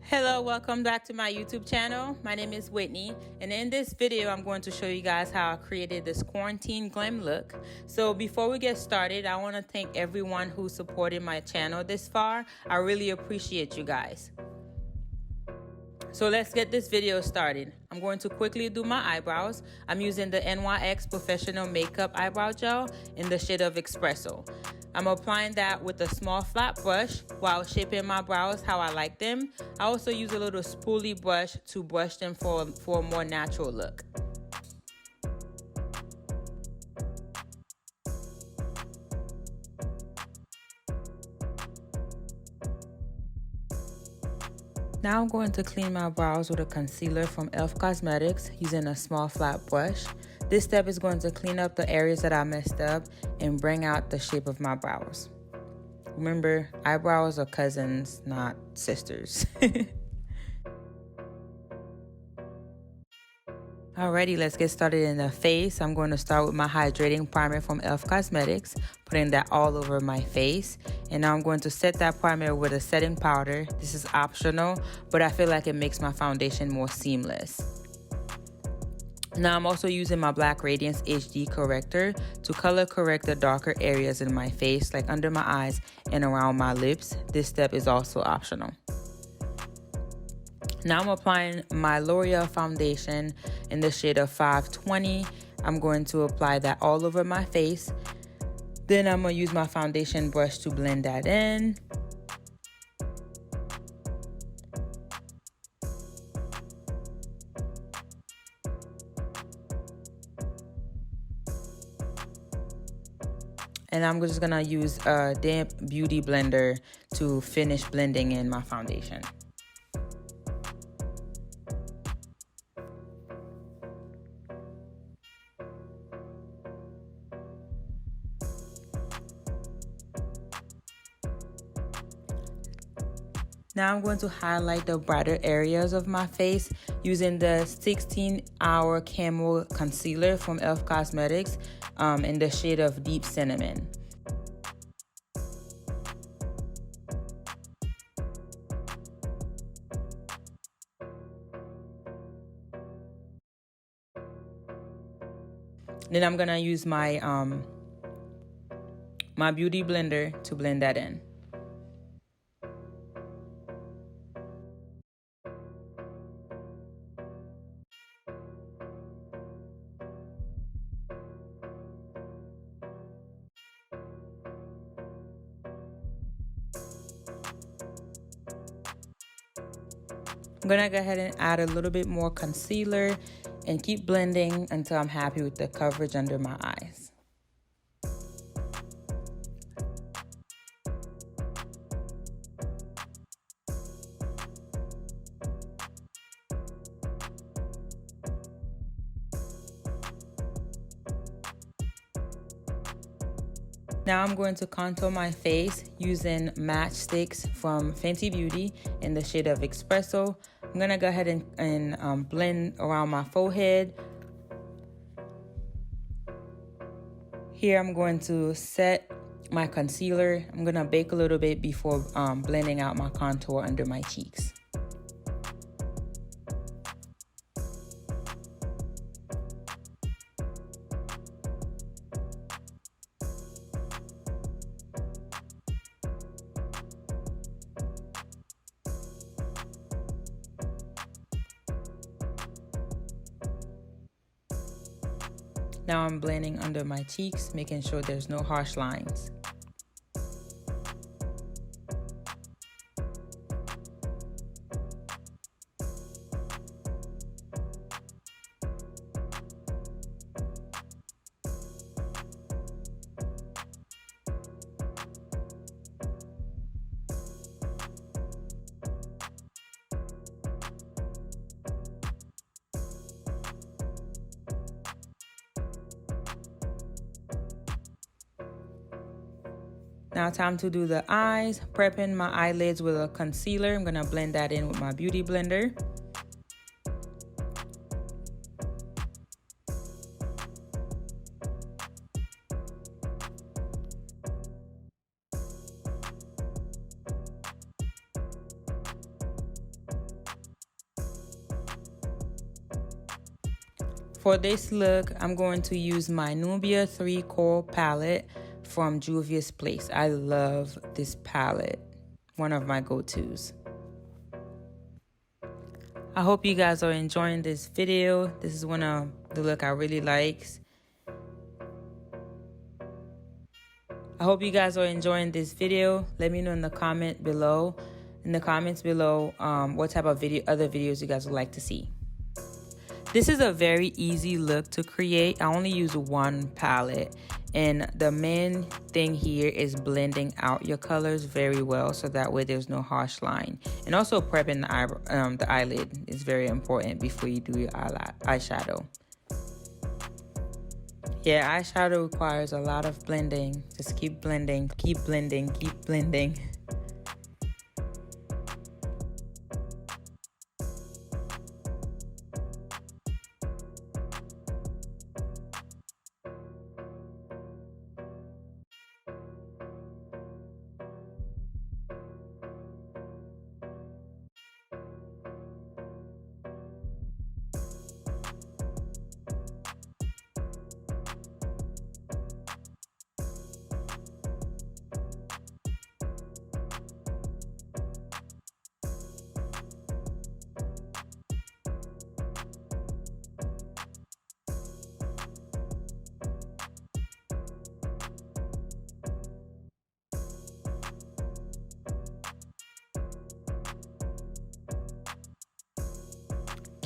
Hello, welcome back to my YouTube channel. My name is Whitney, and in this video I'm going to show you guys how I created this quarantine glam look. So before we get started, I want to thank everyone who supported my channel this far. I really appreciate you guys. So let's get this video started. I'm going to quickly do my eyebrows. I'm using the NYX Professional Makeup Eyebrow Gel in the shade of Espresso. I'm applying that with a small flat brush while shaping my brows how I like them. I also use a little spoolie brush to brush them for a more natural look. Now I'm going to clean my brows with a concealer from E.L.F Cosmetics using a small flat brush. This step is going to clean up the areas that I messed up and bring out the shape of my brows. Remember, eyebrows are cousins, not sisters. Alrighty, let's get started in the face. I'm going to start with my hydrating primer from E.L.F Cosmetics, putting that all over my face. And now I'm going to set that primer with a setting powder. This is optional, but I feel like it makes my foundation more seamless. Now I'm also using my Black Radiance HD corrector to color correct the darker areas in my face, like under my eyes and around my lips. This step is also optional. Now I'm applying my L'Oreal foundation in the shade of 520. I'm going to apply that all over my face. Then I'm going to use my foundation brush to blend that in. And I'm just gonna use a damp beauty blender to finish blending in my foundation. Now I'm going to highlight the brighter areas of my face using the 16-hour Camo concealer from E.L.F Cosmetics in the shade of Deep Cinnamon. Then I'm gonna use my my beauty blender to blend that in. I'm gonna go ahead and add a little bit more concealer and keep blending until I'm happy with the coverage under my eyes. Now I'm going to contour my face using Match Stix from Fenty Beauty in the shade of Expresso. I'm gonna go ahead and blend around my forehead. Here I'm going to set my concealer. I'm gonna bake a little bit before blending out my contour under my cheeks. Now I'm blending under my cheeks, making sure there's no harsh lines. Now time to do the eyes, prepping my eyelids with a concealer. I'm gonna blend that in with my beauty blender. for this look, I'm going to use my Nubia 3 Coral palette from Juvia's Place. I love this palette. One of my go-tos. I hope you guys are enjoying this video. This is one of the look I really like. I hope you guys are enjoying this video. Let me know in the comments below what type of other videos you guys would like to see. This is a very easy look to create. I only use one palette, and the main thing here is blending out your colors very well so that way there's no harsh line. And also prepping the eyelid is very important before you do your eyeshadow. Yeah, eyeshadow requires a lot of blending. Just keep blending, keep blending, keep blending.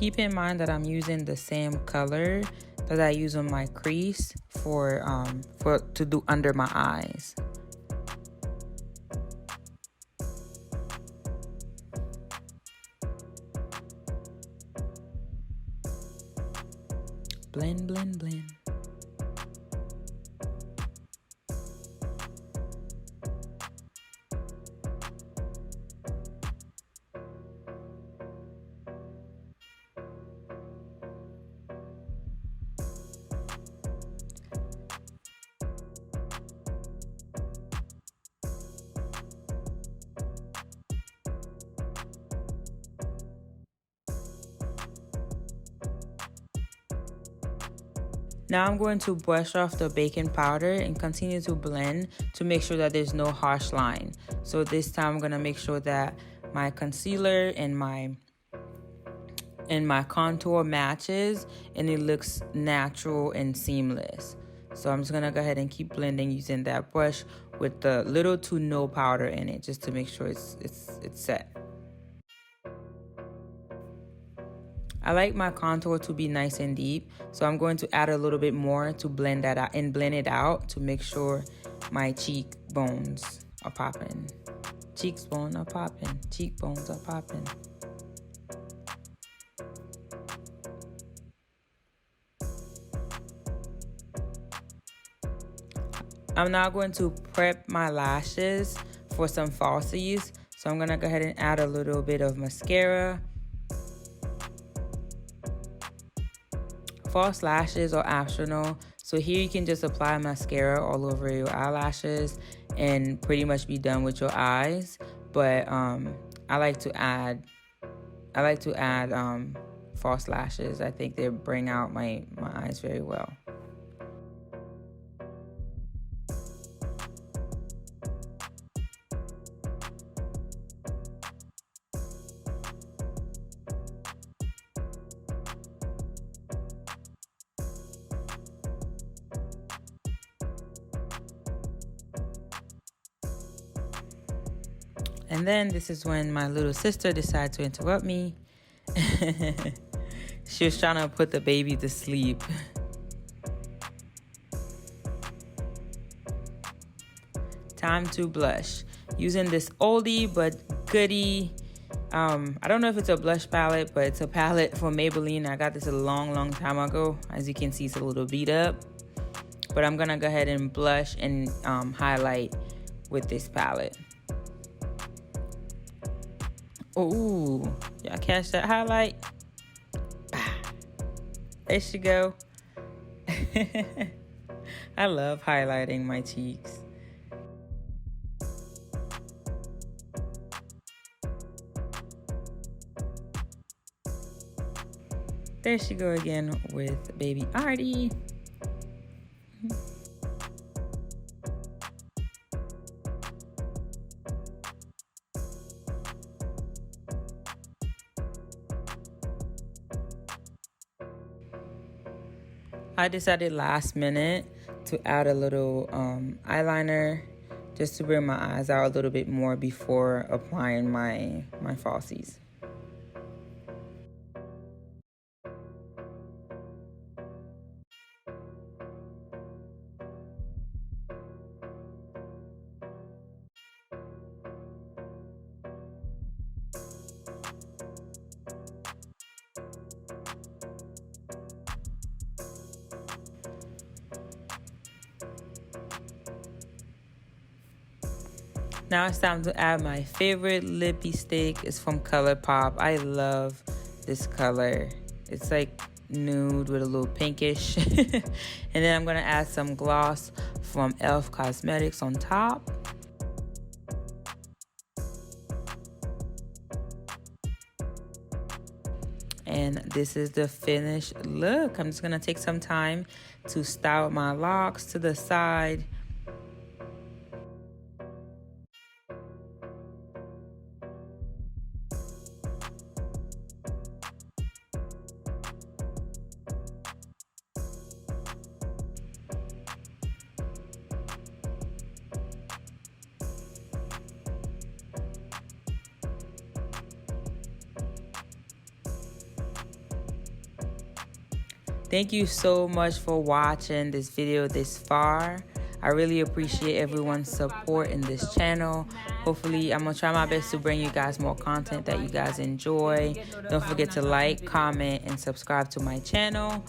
Keep in mind that I'm using the same color that I use on my crease to do under my eyes. Blend, blend, blend. Now I'm going to brush off the baking powder and continue to blend to make sure that there's no harsh line. So this time I'm going to make sure that my concealer and my contour matches and it looks natural and seamless. So I'm just going to go ahead and keep blending using that brush with the little to no powder in it just to make sure it's set. I like my contour to be nice and deep, so I'm going to add a little bit more to blend that out and blend it out to make sure my cheekbones are popping. Cheekbones are popping. Cheekbones are popping. I'm now going to prep my lashes for some falsies, so I'm going to go ahead and add a little bit of mascara. False lashes are optional, so here you can just apply mascara all over your eyelashes and pretty much be done with your eyes. But I like to add false lashes. I think they bring out my eyes very well. And then this is when my little sister decided to interrupt me. She was trying to put the baby to sleep. Time to blush. Using this oldie but goodie. I don't know if it's a blush palette, but it's a palette from Maybelline. I got this a long time ago. As you can see, it's a little beat up. But I'm gonna go ahead and blush and highlight with this palette. Ooh, y'all catch that highlight? There she go. I love highlighting my cheeks. There she go again with baby Artie. I decided last minute to add a little eyeliner just to bring my eyes out a little bit more before applying my falsies. Now it's time to add my favorite lippy stick. It's from Colorpop. I love this color. It's like nude with a little pinkish. And then I'm gonna add some gloss from E.L.F. Cosmetics on top. And this is the finished look. I'm just gonna take some time to style my locks to the side. Thank you so much for watching this video this far. I really appreciate everyone's support in this channel. Hopefully, I'm gonna try my best to bring you guys more content that you guys enjoy. Don't forget to like, comment, and subscribe to my channel.